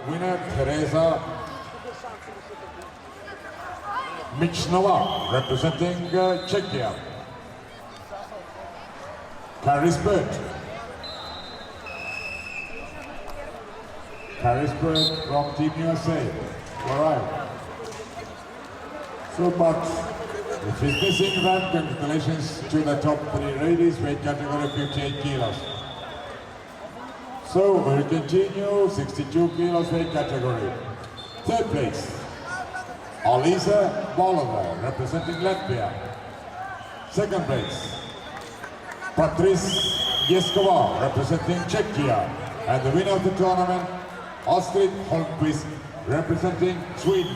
winner Teresa Michnova, representing Czechia. Paris Bird from Team USA. All right. So, but if he's missing that, congratulations to the top 3 ladies, weight category 58 kilos. So we'll continue, 62 kilos weight category. Third place, Alisa Bolova, representing Latvia. Second place, Patrice Yeskova, representing Czechia. And the winner of the tournament, Astrid Holmqvist, representing Sweden.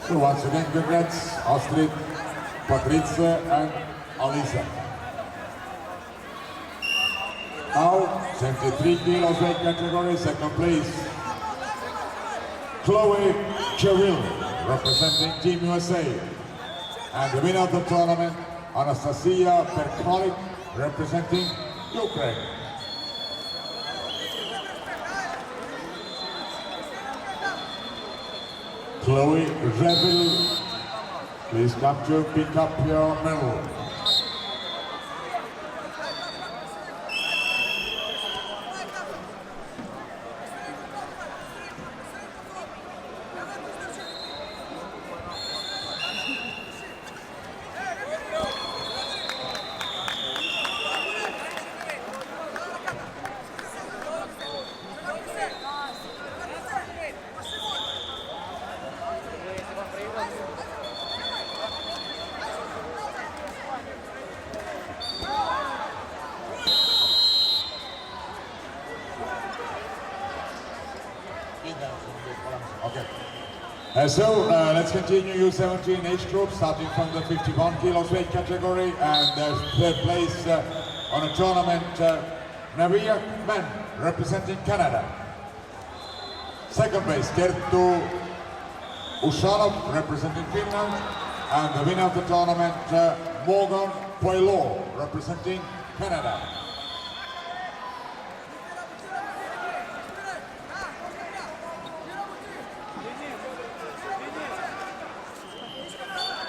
So once again, congrats, Astrid, Patricia and Alisa. Now, 73 kilos weight category, second place, Chloe Cheril, representing Team USA. And the winner of the tournament, Anastasia Perkolik, representing Ukraine. Chloe Rebel, please come to pick up your medal. Okay. Let's continue U17 age group, starting from the 51 kilos weight category, and third place on a tournament, Navia Men, representing Canada. Second place, Kerttu Ushanov, representing Finland, and the winner of the tournament, Morgan Poilot, representing Canada.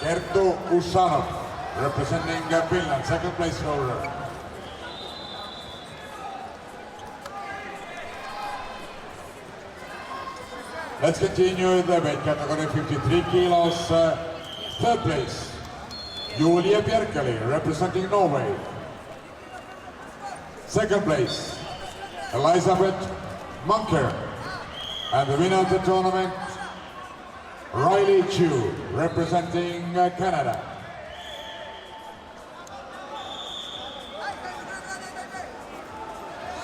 Kerttu Ushanov, representing Finland, second place holder. Let's continue the weight category 53 kilos. Third place, Julia Bjerkeli, representing Norway. Second place, Elizabeth Munker. And the winner of the tournament, Riley Chu, representing Canada.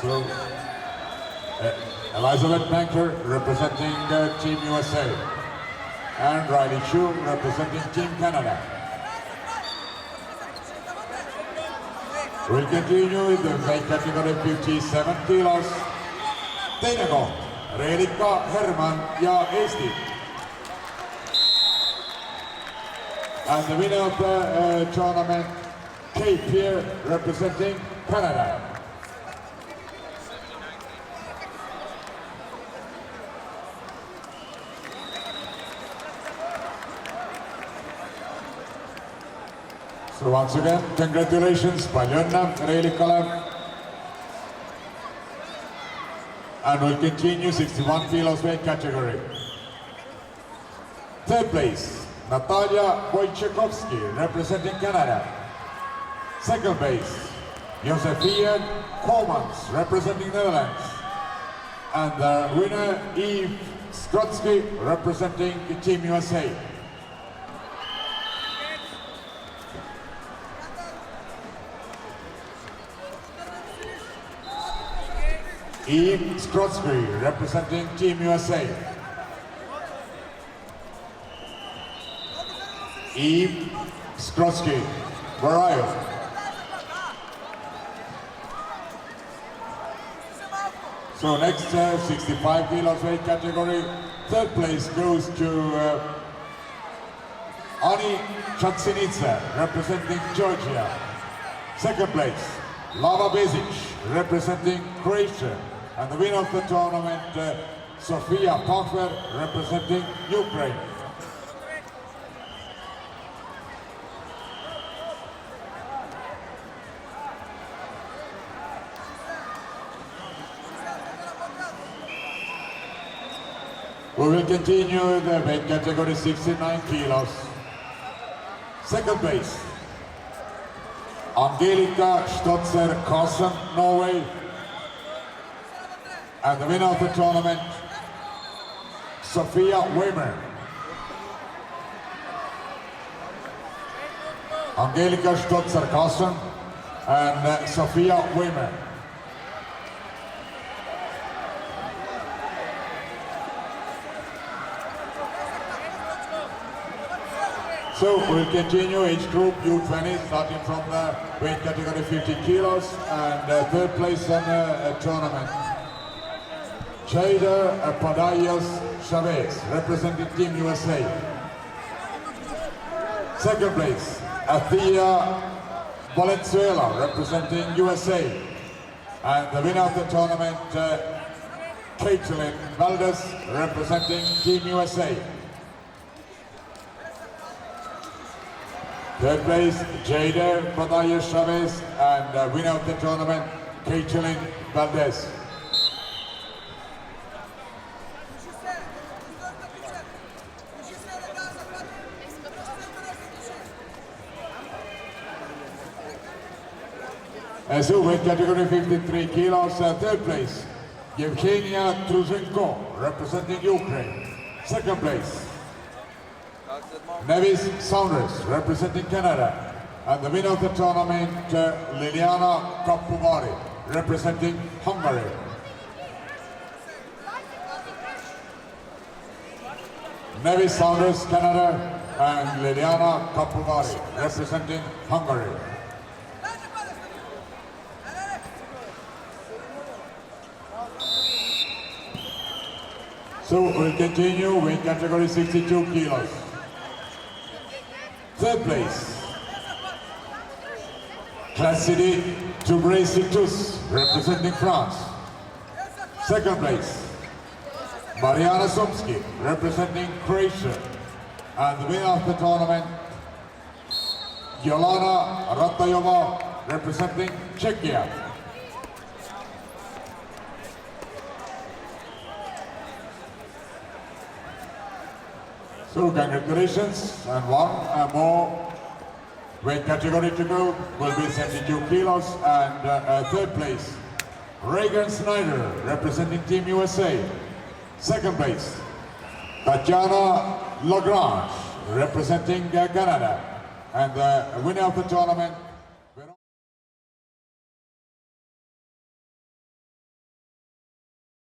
So, Elizabeth Banker representing Team USA, and Riley Chu representing Team Canada. We'll continue with the weight category 57 kilos. Teine koht, Reelika Herman ja Eesti. And the winner of the tournament, Kate Pierre, representing Canada. So once again, congratulations, palju õnne Reelikale. And we'll continue 61 kilos weight category. Third place, Natalia Wojciechowski, representing Canada. Second place, Josephine Komans, representing Netherlands. And the winner, Eve Skrotsky, representing Team USA. Eve Skrotsky, representing Team USA. Eve Skrotsky, where are you? So next 65 kilos weight category, third place goes to Ani Chatsinidze, representing Georgia. Second place, Lava Bezic, representing Croatia. And the winner of the tournament, Sofia Pachver, representing Ukraine. We will continue the weight category 69 kilos. Second place, Angelika Stotzer-Karlsen, Norway. And the winner of the tournament, Sofia Weimer. Angelika Stotzer-Karlsen and Sofia Weimer. So we'll continue age group U20, starting from the weight category 50 kilos, and third place on the tournament. Jada Padayas Chavez, representing Team USA. Second place, Athea Valenzuela, representing USA. And the winner of the tournament, Caitlin Valdez, representing Team USA. Third place, Jada Padayas Chavez, and winner of the tournament, Caitlin Valdez. So weight category 53 kilos, third place, Evgenia Truzhenko, representing Ukraine. Second place, Nevis Saunders, representing Canada. And the winner of the tournament, Liliana Kapuvari, representing Hungary. Nevis Saunders, Canada, and Liliana Kapuvari, representing Hungary. So we'll continue weight category 62 kilos. Third place, Classidi Toubré-Situs, representing France. Second place, Mariana Sumski, representing Croatia. And the winner of the tournament, Yolana Ratayova, representing Czechia. So congratulations, and one more weight category to go will be 72 kilos, and third place, Reagan Snyder, representing Team USA. Second place, Tatiana Lagrange, representing Canada. And the winner of the tournament,